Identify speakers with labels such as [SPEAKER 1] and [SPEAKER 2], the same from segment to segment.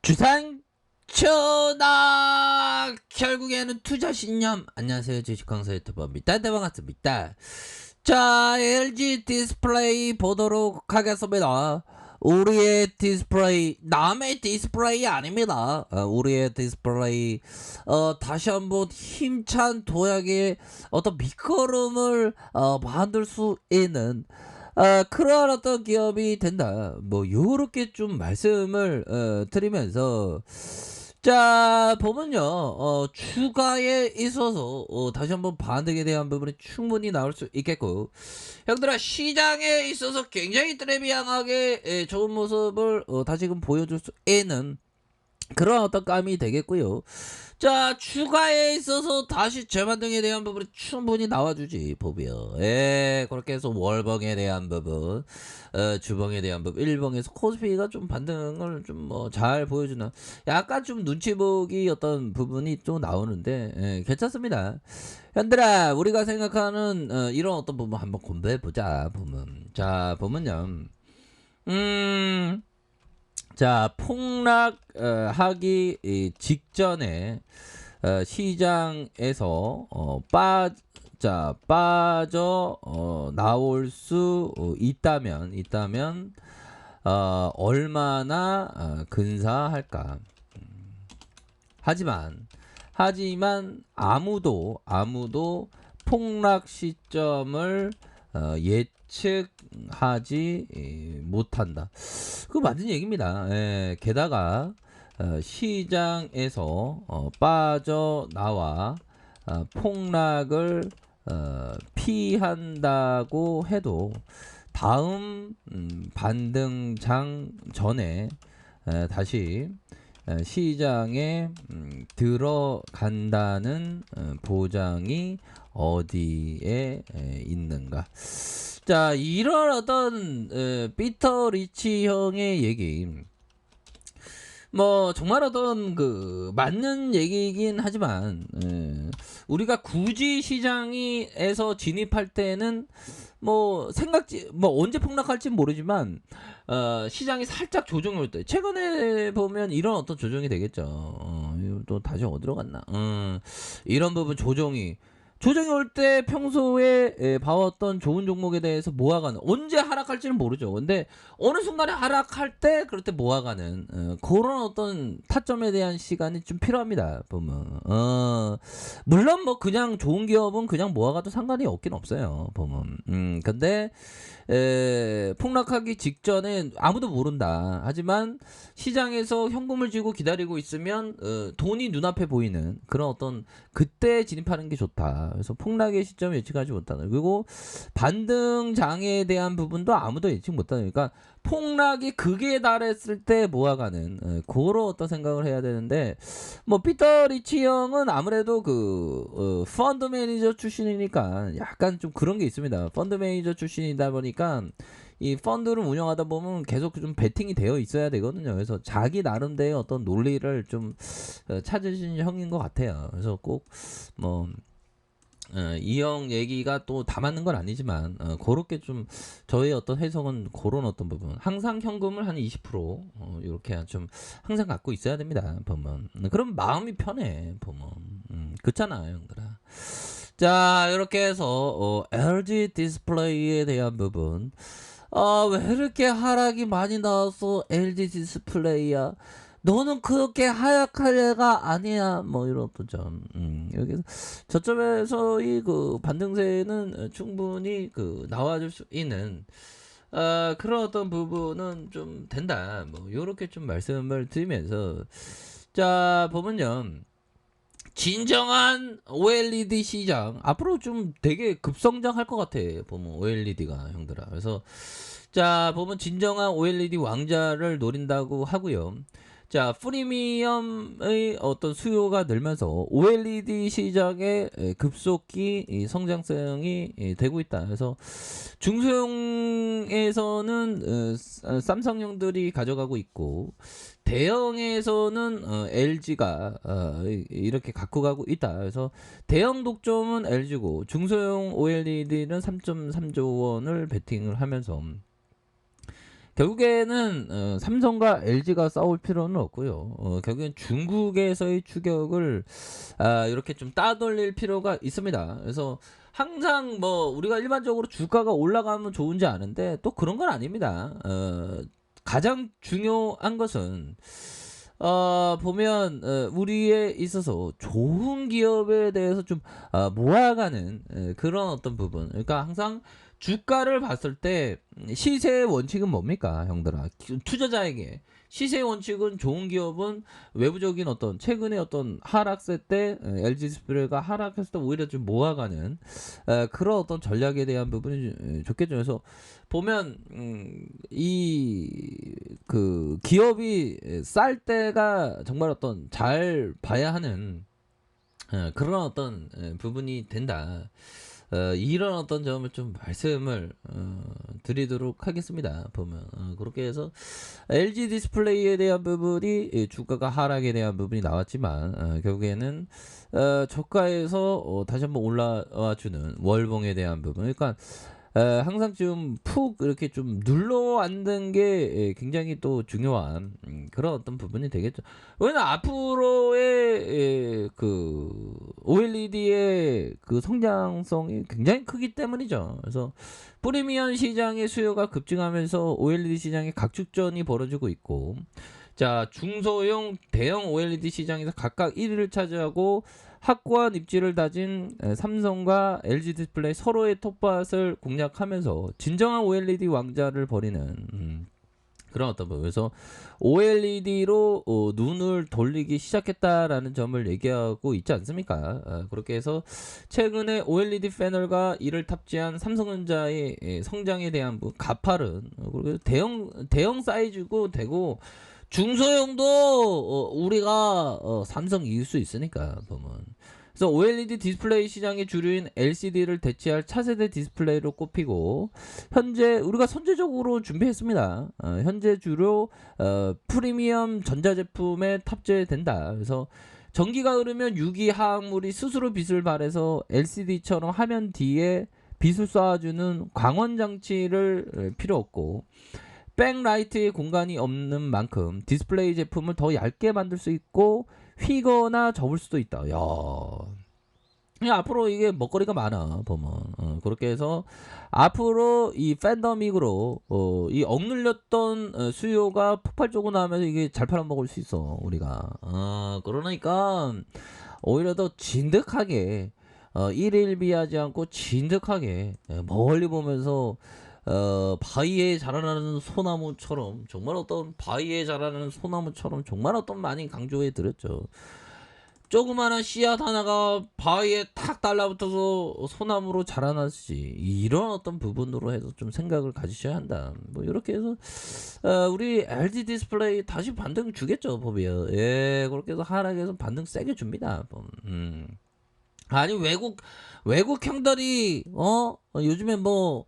[SPEAKER 1] 주상 천하 결국에는 투자 신념. 안녕하세요, 주식강사 유튜버입니다. 네, 반갑습니다. 자, LG 디스플레이 보도록 하겠습니다. 우리의 디스플레이 남의 디스플레이 아닙니다. 우리의 디스플레이 다시 한번 힘찬 도약의 어떤 밑거름을 만들 수 있는 그러한 어떤 기업이 된다. 뭐 요렇게 좀 말씀을 드리면서, 자 보면요, 주가에 있어서 다시 한번 반등에 대한 부분이 충분히 나올 수 있겠고, 형들아 시장에 있어서 굉장히 트레비앙하게 좋은 모습을 다시금 보여줄 수 있는 그런 어떤 감이 되겠고요. 자, 주가에 있어서 다시 재반등에 대한 부분이 충분히 나와주지 보면, 그렇게 해서 월봉에 대한 부분, 주봉에 대한 부분, 일봉에서 코스피가 좀 반등을 좀 뭐 잘 보여주는, 약간 좀 눈치 보기 어떤 부분이 또 나오는데, 괜찮습니다. 현들아, 우리가 생각하는 이런 어떤 부분 한번 공부해 보자. 보면, 자 보면요, 자 폭락하기 직전에 시장에서 빠져 나올 수 있다면 얼마나 근사할까. 하지만 아무도 폭락 시점을 예측하지 못한다. 그거 맞는 얘기입니다. 게다가 시장에서 빠져나와 폭락을 피한다고 해도 다음 반등장 전에 다시 시장에 들어간다는 보장이 어디에 있는가. 자, 이런 어떤 피터 리치 형의 얘기, 뭐 정말 어떤 그 맞는 얘기이긴 하지만, 우리가 굳이 시장에서 진입할 때는 뭐 언제 폭락할지는 모르지만 시장이 살짝 조정이 올 때, 최근에 보면 이런 어떤 조정이 되겠죠. 이거 또 다시 어디로 갔나. 이런 부분 조정이 올 때 평소에 봐왔던 좋은 종목에 대해서 모아가는, 언제 하락할지는 모르죠. 근데 어느 순간에 하락할 때 그럴 때 모아가는 그런 어떤 타점에 대한 시간이 좀 필요합니다. 보면 물론 뭐 그냥 좋은 기업은 그냥 모아가도 상관이 없긴 없어요. 보면 근데 폭락하기 직전에 아무도 모른다. 하지만 시장에서 현금을 쥐고 기다리고 있으면 돈이 눈앞에 보이는 그런 어떤, 그때 진입하는 게 좋다. 그래서 폭락의 시점을 예측하지 못하는, 그리고 반등장에 대한 부분도 아무도 예측 못하는, 그러니까 폭락이 극에 달했을 때 모아가는 그런 어떤 생각을 해야 되는데, 뭐 피터 리치 형은 아무래도 그 펀드 매니저 출신이니까 약간 좀 그런 게 있습니다. 펀드 매니저 출신이다 보니까 이 펀드를 운영하다 보면 계속 좀 베팅이 되어 있어야 되거든요. 그래서 자기 나름대의 어떤 논리를 좀 찾으신 형인 것 같아요. 그래서 꼭 뭐 이 형 얘기가 또 다 맞는 건 아니지만, 그렇게 좀 저의 어떤 해석은 그런 어떤 부분, 항상 현금을 한 20% 이렇게 좀 항상 갖고 있어야 됩니다. 보면 그럼 마음이 편해. 보면 그렇잖아요, 형들아. 자, 이렇게 해서 LG 디스플레이에 대한 부분, 왜 이렇게 하락이 많이 나와서 LG 디스플레이야, 너는 그렇게 하락할 애가 아니야, 뭐 이런 또 점. 여기서 저점에서 이 그 반등세는 충분히 그 나와줄 수 있는 그런 어떤 부분은 좀 된다. 뭐 요렇게 좀 말씀을 드리면서, 자 보면요, 진정한 OLED 시장 앞으로 좀 되게 급성장할 것 같아. 보면 OLED가, 형들아. 그래서 자 보면 진정한 OLED 왕자를 노린다고 하고요. 자, 프리미엄의 어떤 수요가 늘면서 OLED 시장의 급속히 성장성이 되고 있다. 그래서 중소형에서는 삼성형들이 가져가고 있고, 대형에서는 LG가 이렇게 갖고 가고 있다. 그래서 대형 독점은 LG고 중소형 OLED는 3.3조 원을 베팅을 하면서 결국에는 삼성과 LG가 싸울 필요는 없고요. 결국엔 중국에서의 추격을 이렇게 좀 따돌릴 필요가 있습니다. 그래서 항상 뭐 우리가 일반적으로 주가가 올라가면 좋은지 아는데 또 그런 건 아닙니다. 가장 중요한 것은 보면 우리에 있어서 좋은 기업에 대해서 좀 모아가는 그런 어떤 부분. 그러니까 항상 주가를 봤을 때 시세의 원칙은 뭡니까, 형들아? 투자자에게 시세의 원칙은 좋은 기업은 외부적인 어떤 최근에 어떤 하락세 때 LG 디스플레이가 하락했을 때 오히려 좀 모아가는 그런 어떤 전략에 대한 부분이 좋겠죠. 그래서 보면 이 그 기업이 쌀 때가 정말 어떤 잘 봐야 하는 그런 어떤 부분이 된다. 이런 어떤 점을 좀 말씀을 드리도록 하겠습니다. 보면 그렇게 해서 LG 디스플레이에 대한 부분이 주가가 하락에 대한 부분이 나왔지만 결국에는 저가에서 다시 한번 올라와주는 월봉에 대한 부분. 그러니까 항상 좀 푹 이렇게 좀 눌러 앉는 게 굉장히 또 중요한 그런 어떤 부분이 되겠죠. 왜냐면 앞으로의 그 OLED의 그 성장성이 굉장히 크기 때문이죠. 그래서 프리미엄 시장의 수요가 급증하면서 OLED 시장의 각축전이 벌어지고 있고, 자, 중소형 대형 OLED 시장에서 각각 1위를 차지하고 확고한 입지를 다진 삼성과 LG 디스플레이 서로의 톱밭을 공략하면서 진정한 OLED 왕자를 벌이는 그런 어떤 부분. 그래서 OLED로 눈을 돌리기 시작했다라는 점을 얘기하고 있지 않습니까? 그렇게 해서 최근에 OLED 패널과 이를 탑재한 삼성전자의 성장에 대한 가파른 그리고 대형 사이즈고 되고 중소형도 우리가 삼성 이길 수 있으니까 보면. 그래서 OLED 디스플레이 시장의 주류인 LCD를 대체할 차세대 디스플레이로 꼽히고 현재 우리가 선제적으로 준비했습니다. 현재 주로 프리미엄 전자제품에 탑재된다. 그래서 전기가 흐르면 유기 화학물이 스스로 빛을 발해서 LCD처럼 화면 뒤에 빛을 쏴주는 광원 장치를 필요 없고 백라이트의 공간이 없는 만큼 디스플레이 제품을 더 얇게 만들 수 있고 휘거나 접을 수도 있다. 야, 앞으로 이게 먹거리가 많아 보면 그렇게 해서 앞으로 이 팬데믹으로 이 억눌렸던 수요가 폭발적으로 나면서 이게 잘 팔아먹을 수 있어 우리가. 그러니까 오히려 더 진득하게 일일비하지 않고 진득하게 멀리 보면서 바위에 자라나는 소나무처럼 정말 어떤 바위에 자라나는 소나무처럼 정말 어떤 많이 강조해 드렸죠. 조그마한 씨앗 하나가 바위에 탁 달라붙어서 소나무로 자라나지 이런 어떤 부분으로 해서 좀 생각을 가지셔야 한다. 뭐 이렇게 해서 우리 LG 디스플레이 다시 반등 주겠죠 보면. 예, 그렇게 해서 하락해서 반등 세게 줍니다. 아니 외국 형들이 요즘에 뭐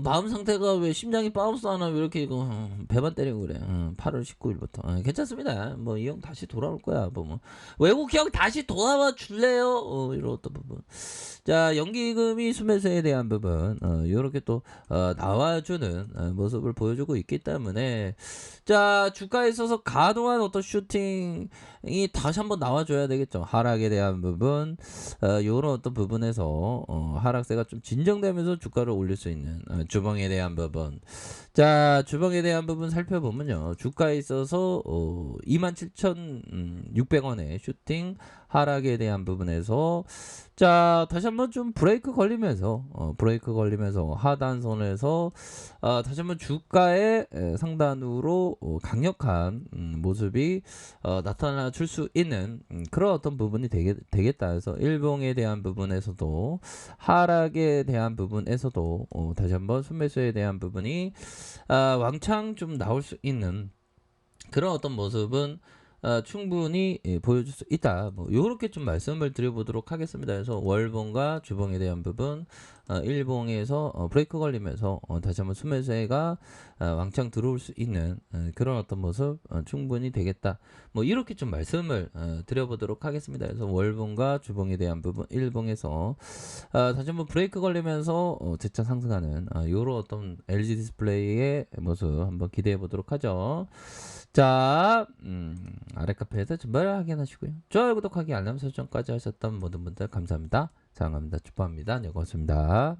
[SPEAKER 1] 마음 상태가 왜 심장이 바운스 하나 왜 이렇게 이거 배만 때리고 그래. 8월 19일부터 괜찮습니다. 뭐 이 형 다시 돌아올 거야. 뭐 외국 형 다시 돌아와 줄래요? 이런 어떤 부분. 자, 연기금이 수매수에 대한 부분 이렇게 또 나와주는 모습을 보여주고 있기 때문에 자, 주가에 있어서 가동한 어떤 슈팅이 다시 한번 나와줘야 되겠죠. 하락에 대한 부분 이런 어떤 부분에서 하락세가 좀 진정되면서 주가를 올릴 수 있는 주봉에 대한 부분. 자, 주봉에 대한 부분 살펴보면요. 주가에 있어서 27,600원의 슈팅 하락에 대한 부분에서 자, 다시 한번 좀 브레이크 걸리면서 하단선에서 다시 한번 주가의 상단으로 강력한 모습이 나타나 줄 수 있는 그런 어떤 부분이 되겠다 해서 일봉에 대한 부분에서도 하락에 대한 부분에서도 다시 한번 순매수에 대한 부분이 왕창 좀 나올 수 있는 그런 어떤 모습은 충분히 보여줄 수 있다. 뭐 요렇게 좀 말씀을 드려보도록 하겠습니다. 그래서 월봉과 주봉에 대한 부분, 일봉에서 브레이크 걸리면서 다시 한번 순매수가 왕창 들어올 수 있는 그런 어떤 모습 충분히 되겠다. 뭐 이렇게 좀 말씀을 드려보도록 하겠습니다. 그래서 월봉과 주봉에 대한 부분, 일봉에서 다시 한번 브레이크 걸리면서 재차 상승하는 요런 어떤 LG 디스플레이의 모습 한번 기대해 보도록 하죠. 자, 아래 카페에서 정말 확인하시고요. 좋아요, 구독하기, 알람 설정까지 하셨던 모든 분들 감사합니다. 사랑합니다. 축복합니다. 네, 고맙습니다.